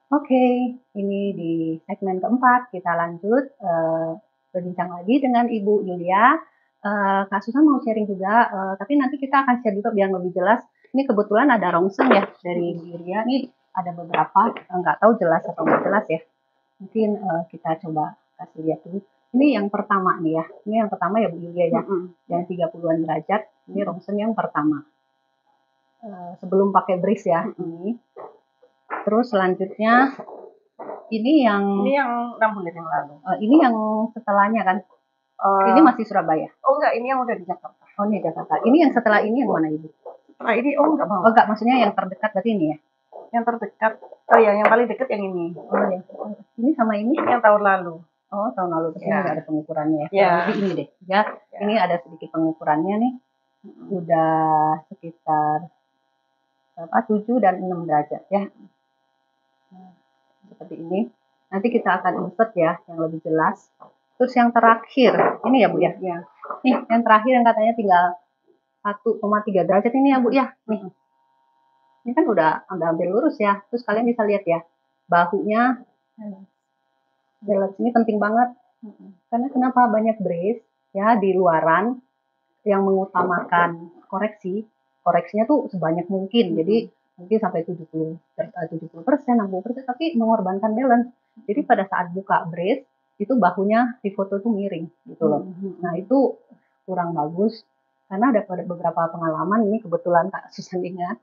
Oke, ini di segmen keempat kita lanjut, berbincang lagi dengan Ibu Yulia. Kak Susan mau sharing juga, tapi nanti kita akan share juga biar lebih jelas. Ini kebetulan ada rongseng ya dari Bu Yulia, ini ada beberapa, nggak tahu jelas atau nggak jelas ya. Mungkin kita coba kasih lihat dulu. Ini yang pertama nih ya, ini yang pertama ya Bu Yulia ya, yang 30-an derajat, ini rongseng yang pertama. Sebelum pakai brace ya, ini. Terus selanjutnya ini yang 6 bulan yang lalu. Ini yang setelahnya kan? Ini masih Surabaya? Oh enggak, ini yang udah di Jakarta. Oh ini Jakarta. Ini yang setelah ini yang mana Ibu? Setelah ini enggak Oh enggak, maksudnya yang terdekat berarti ini ya? Yang terdekat, oh ya yang paling dekat yang ini. Oh ya. Ini sama ini? Yang tahun lalu. Oh tahun lalu, terus ini nggak ada pengukurannya ya? Ya. Jadi ini deh, ya. Ini ada sedikit pengukurannya nih. Udah sekitar berapa? 7 dan 6 derajat ya. Nah, seperti ini. Nanti kita akan insert ya yang lebih jelas. Terus yang terakhir, ini ya Bu ya? Ya. Nih, yang terakhir yang katanya tinggal 1,3 derajat ini ya Bu ya. Nih. Ini kan udah hampir lurus ya. Terus kalian bisa lihat ya, bahunya balance ini penting banget. Karena kenapa banyak brace ya di luaran yang mengutamakan koreksi. Koreksinya tuh sebanyak mungkin. Jadi mungkin sampai 70%, 60%, tapi mengorbankan balance. Jadi pada saat buka brace itu bahunya di foto tuh miring gitu loh. Nah, itu kurang bagus karena ada beberapa pengalaman ini kebetulan Kak Susan ingat.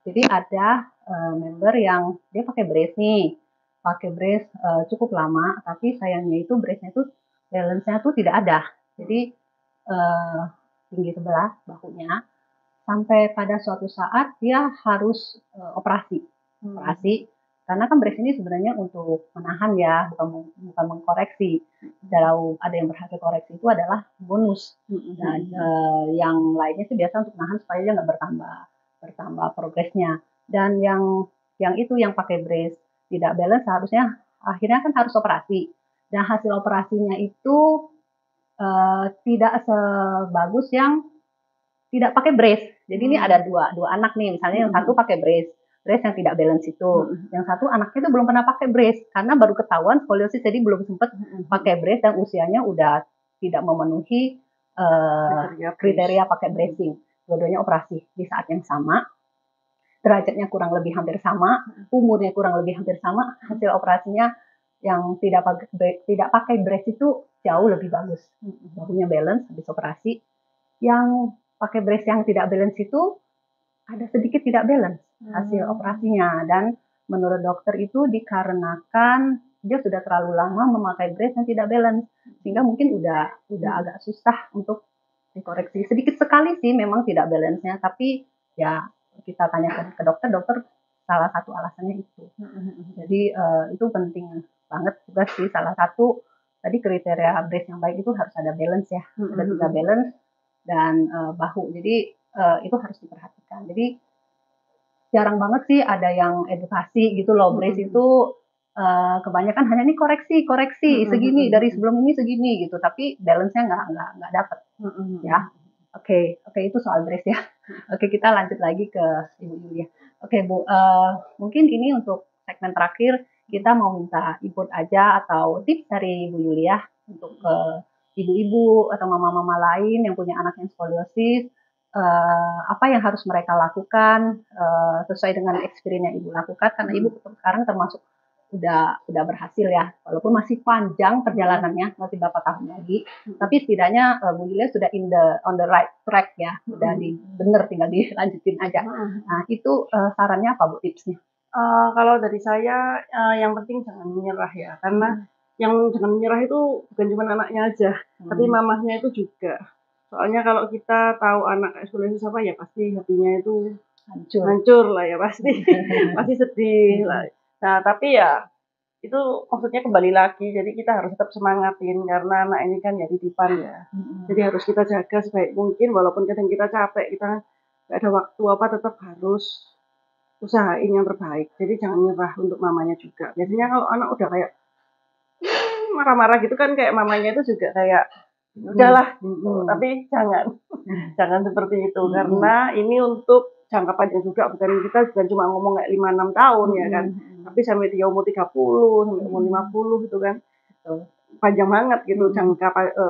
Jadi ada member yang dia pakai brace nih, pakai brace cukup lama, tapi sayangnya itu brace-nya itu balance-nya tuh tidak ada. Jadi tinggi sebelah bahunya sampai pada suatu saat dia harus operasi karena kan brace ini sebenarnya untuk menahan ya, bukan mengkoreksi. Kalau ada yang berhasil koreksi itu adalah bonus. Dan yang lainnya itu biasa untuk menahan supaya dia nggak bertambah progresnya. Dan yang itu yang pakai brace tidak balance harusnya akhirnya kan harus operasi. Dan hasil operasinya itu tidak sebagus yang tidak pakai brace. Jadi ini ada dua anak nih, misalnya yang satu pakai brace yang tidak balance itu. Yang satu anaknya itu belum pernah pakai brace karena baru ketahuan skoliosis, jadi belum sempat pakai brace dan usianya udah tidak memenuhi kriteria pakai bracing. Dua-duanya operasi di saat yang sama, derajatnya kurang lebih hampir sama, umurnya kurang lebih hampir sama, hasil operasinya yang tidak pakai brace itu jauh lebih bagus. Bahunya balance habis operasi. Yang pakai brace yang tidak balance itu ada sedikit tidak balance hasil operasinya, dan menurut dokter itu dikarenakan dia sudah terlalu lama memakai brace yang tidak balance sehingga mungkin udah agak susah untuk dikoreksi. Sedikit sekali sih memang tidak balance-nya, tapi ya kita tanyakan ke dokter salah satu alasannya itu. Jadi itu penting banget juga sih, salah satu tadi kriteria brace yang baik itu harus ada balance ya, ada 3 balance dan bahu. Jadi itu harus diperhatikan. Jadi jarang banget sih ada yang edukasi gitu loh. Brace itu kebanyakan hanya ini koreksi segini dari sebelum ini segini gitu, tapi balance-nya nggak dapet ya. Oke, itu soal brace ya. Oke, kita lanjut lagi ke Ibu Yulia. Oke Bu, mungkin ini untuk segmen terakhir kita mau minta input aja atau tips dari Ibu Yulia untuk ke ibu-ibu atau mama-mama lain yang punya anak yang skoliosis, apa yang harus mereka lakukan sesuai dengan experience yang Ibu lakukan, karena Ibu sekarang termasuk udah berhasil ya, walaupun masih panjang perjalanannya, masih berapa tahun lagi, tapi setidaknya Bu Julia sudah on the right track ya, udah bener, tinggal dilanjutin aja. Nah itu sarannya apa Bu, tipsnya? Kalau dari saya yang penting jangan menyerah ya, karena yang jangan menyerah itu bukan cuma anaknya aja, tapi mamahnya itu juga. Soalnya kalau kita tahu anak skoliosis apa ya pasti hatinya itu hancur lah ya, pasti pasti sedih lah. Nah tapi ya itu maksudnya kembali lagi, jadi kita harus tetap semangatin karena anak ini kan ya titipan ya. Jadi harus kita jaga sebaik mungkin, walaupun kadang kita capek, kita nggak ada waktu apa, tetap harus usahain yang terbaik. Jadi jangan nyerah untuk mamanya juga. Biasanya kalau anak udah kayak marah-marah gitu kan, kayak mamanya itu juga kayak udahlah, tapi jangan seperti itu, karena ini untuk jangka panjang juga, bukan cuma ngomong kayak 5-6 tahun ya kan. Tapi sampai dia umur 30, sampai umur 50 gitu kan. Betul. Panjang banget gitu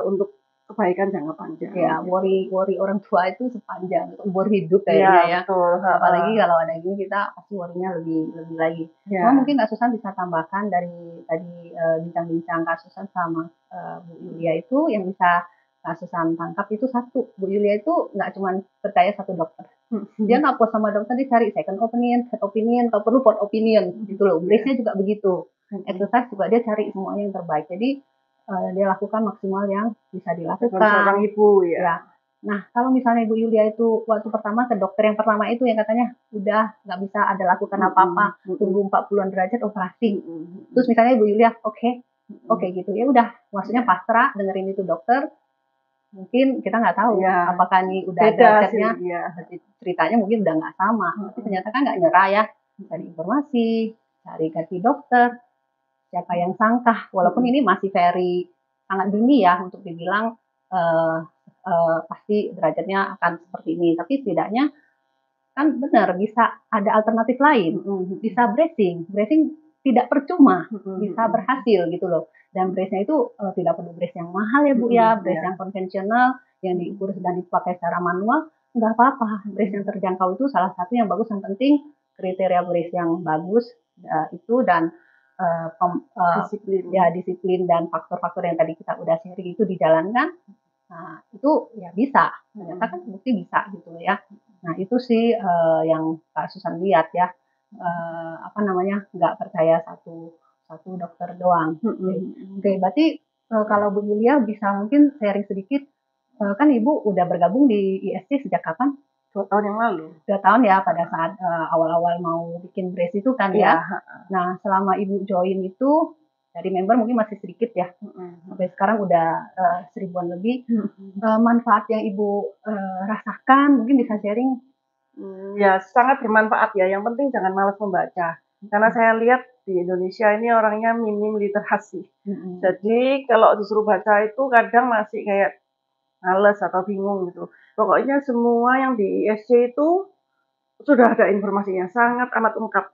untuk kebaikan jangka panjang. Ya, gitu. worry orang tua itu sepanjang umur hidup Iya, kayaknya ya. betul. Apalagi kalau ada gini kita pasti worry-nya lebih lagi. Ya. Cuma mungkin Kak Susan bisa tambahkan dari tadi bincang-bincang Kak Susan sama Bu Yulia itu yang bisa Kak Susan tangkap itu satu, Bu Yulia itu nggak cuma percaya satu dokter. Dia nggak puas sama dokter, dia cari second opinion, third opinion, kalau perlu fourth opinion gitu loh. Brace-nya juga begitu. Exercise juga dia cari semuanya yang terbaik. Jadi dia lakukan maksimal yang bisa dilakukan. Seorang ibu ya. Nah, kalau misalnya Ibu Yulia itu waktu pertama ke dokter yang pertama itu yang katanya udah nggak bisa ada lakukan apa-apa, tunggu 40-an derajat operasi. Terus misalnya Ibu Yulia, oke gitu ya udah, maksudnya pasrah dengerin itu dokter. Mungkin kita nggak tahu apakah ini udah derajatnya, ceritanya mungkin udah nggak sama. Tapi ternyata kan nggak nyerah ya, cari informasi, cari ganti dokter. Siapa yang sangka, walaupun ini masih sangat dini ya untuk dibilang pasti derajatnya akan seperti ini, tapi setidaknya kan benar bisa ada alternatif lain, bisa bracing tidak percuma, bisa berhasil gitu loh. Dan brace-nya itu tidak perlu brace yang mahal ya Bu ya, brace yang konvensional yang diukur dan dipakai secara manual nggak apa-apa. Brace yang terjangkau itu salah satu yang bagus, yang penting kriteria brace yang bagus itu dan disiplin dan faktor-faktor yang tadi kita udah sharing itu dijalankan. Nah, itu ya bisa. Ternyata kan bukti bisa gitu ya. Nah, itu sih yang Kak Susan lihat ya. Nggak percaya satu dokter doang. Oke, berarti kalau Bu Yulia bisa mungkin sharing sedikit. Kan Ibu udah bergabung di ISC sejak kapan? 2 tahun yang lalu. 2 tahun ya, pada saat awal-awal mau bikin brace itu kan ya. Nah, selama Ibu join itu dari member mungkin masih sedikit ya. Sampai sekarang udah 1000-an lebih. Manfaat yang Ibu rasakan mungkin bisa sharing? Ya, sangat bermanfaat ya. Yang penting jangan malas membaca. Karena saya lihat di Indonesia ini orangnya minim literasi. Jadi kalau disuruh baca itu kadang masih kayak males atau bingung gitu. Pokoknya semua yang di ISC itu sudah ada informasinya, sangat amat lengkap.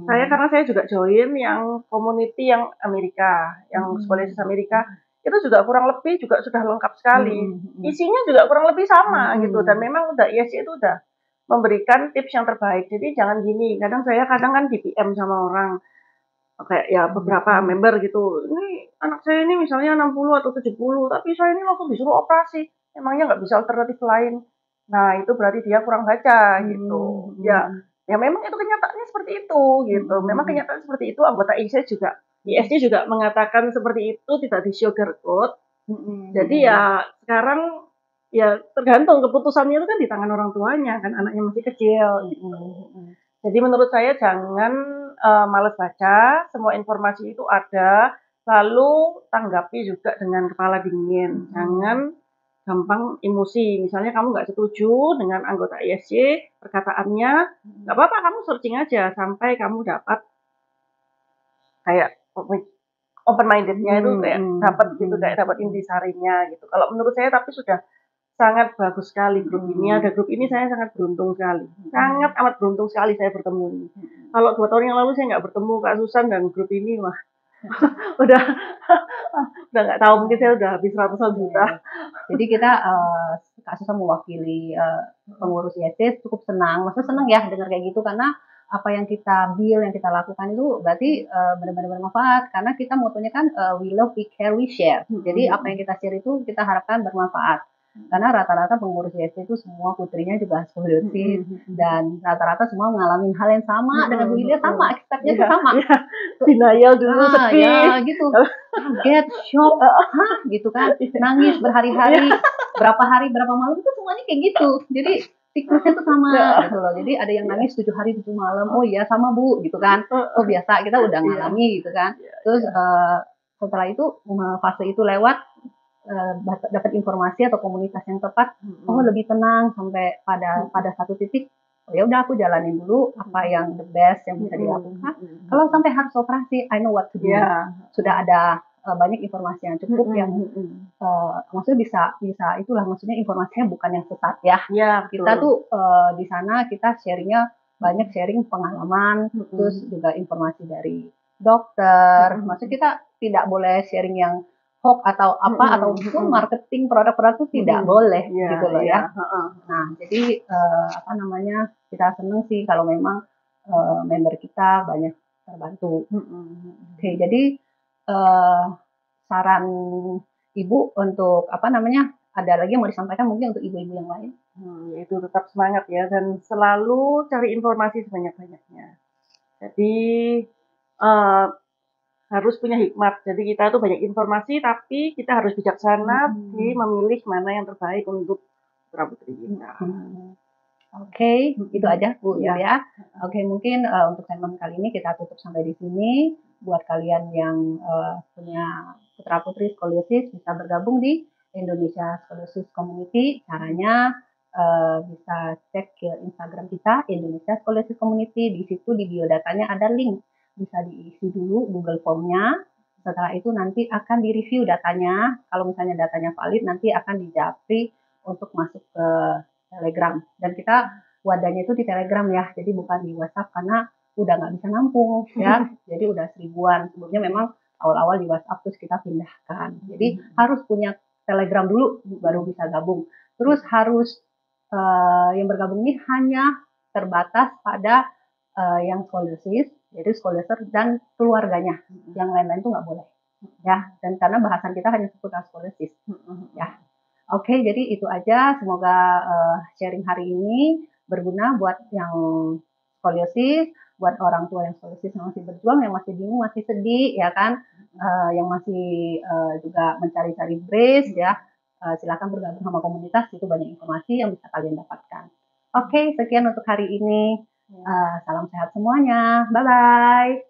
Karena saya juga join yang community yang Amerika, yang psikologi Amerika, itu juga kurang lebih juga sudah lengkap sekali. Isinya juga kurang lebih sama gitu, dan memang udah ISC itu udah memberikan tips yang terbaik. Jadi jangan gini, kadang kan di PM sama orang, kayak ya beberapa member gitu, ini anak saya ini misalnya 60 atau 70, tapi saya ini langsung disuruh operasi, emangnya nggak bisa alternatif lain. Nah, itu berarti dia kurang baca gitu. Ya memang itu kenyataannya seperti itu gitu. Memang kenyataan seperti itu. Anggota ISC juga mengatakan seperti itu, tidak di sugarcoat. Jadi ya sekarang ya tergantung keputusannya itu kan di tangan orang tuanya kan, anaknya masih kecil gitu. Jadi menurut saya jangan malas baca, semua informasi itu ada, lalu tanggapi juga dengan kepala dingin. Jangan gampang emosi. Misalnya kamu nggak setuju dengan anggota ISC perkataannya, nggak apa-apa, kamu searching aja sampai kamu dapat kayak open minded-nya itu kayak dapat intisarinya gitu. Kalau menurut saya tapi sudah sangat bagus sekali grup ini. Ada grup ini saya sangat beruntung sekali. Sangat amat beruntung sekali saya bertemu ini. Kalau 2 tahun yang lalu saya nggak bertemu Kak Susan dan grup ini mah udah nggak tahu, mungkin saya udah habis ratusan juta. Jadi kita Kak Susan mewakili pengurus ISC cukup senang. Maksudnya senang ya dengar kayak gitu, karena apa yang kita yang kita lakukan itu berarti benar-benar bermanfaat, karena kita motonya kan we love, we care, we share. Jadi apa yang kita share itu kita harapkan bermanfaat. Karena rata-rata pengurus ISC itu semua putrinya juga skoliosis dan rata-rata semua mengalami hal yang sama dengan Bu Yulia, sama, ekspektasinya itu sama. Denial dulu, sedih. Ya gitu, kaget, shock, gitu kan, nangis berhari-hari, berapa hari, berapa malam itu semuanya kayak gitu. Jadi siklusnya tuh sama gitu loh. Jadi ada yang nangis 7 hari 7 malam. Oh iya sama Bu gitu kan. Oh biasa, kita udah ngalami gitu kan. Terus setelah itu fase itu lewat, dapat informasi atau komunitas yang tepat, lebih tenang sampai pada satu titik. Oh ya udah, aku jalanin dulu apa yang the best yang bisa dilakukan. Kalau sampai harus operasi, I know what to do. Sudah ada banyak informasi yang cukup yang maksudnya bisa itulah, maksudnya informasinya bukan yang sesat ya. Kita tuh di sana kita sharingnya banyak sharing pengalaman, Mm-mm. terus juga informasi dari dokter. Maksudnya kita tidak boleh sharing yang hoax atau apa atau marketing produk-produk itu tidak boleh gitu loh ya. Nah, jadi apa namanya, kita seneng sih kalau memang member kita banyak terbantu. Oke, jadi saran Ibu untuk apa namanya, ada lagi yang mau disampaikan mungkin untuk ibu-ibu yang lain? Yaitu tetap semangat ya, dan selalu cari informasi sebanyak-banyaknya. Jadi harus punya hikmat. Jadi kita tuh banyak informasi, tapi kita harus bijaksana di memilih mana yang terbaik untuk putra putri kita. Oke, itu aja Bu Yulia. Oke, mungkin untuk segmen kali ini kita tutup sampai di sini. Buat kalian yang punya putra putri skoliosis bisa bergabung di Indonesia Scoliosis Community. Caranya bisa cek ke Instagram kita Indonesia Scoliosis Community. Di situ di biodatanya ada link, bisa diisi dulu Google Form-nya. Setelah itu nanti akan direview datanya. Kalau misalnya datanya valid, nanti akan dijapri untuk masuk ke Telegram, dan kita wadahnya itu di Telegram ya, jadi bukan di WhatsApp karena udah nggak bisa nampung ya, jadi udah 1000-an. Sebelumnya memang awal-awal di WhatsApp terus kita pindahkan, jadi harus punya Telegram dulu baru bisa gabung. Terus harus yang bergabung ini hanya terbatas pada yang skoliosis, yaitu skoliosis dan keluarganya, yang lain-lain itu nggak boleh ya, dan karena bahasan kita hanya seputar skoliosis ya. Oke, jadi itu aja. Semoga sharing hari ini berguna buat yang skoliosis, buat orang tua yang skoliosis yang masih berjuang, yang masih bingung, masih sedih, ya kan, yang masih juga mencari-cari brace, ya. Silakan bergabung sama komunitas, itu banyak informasi yang bisa kalian dapatkan. Oke, sekian untuk hari ini. Salam sehat semuanya. Bye-bye.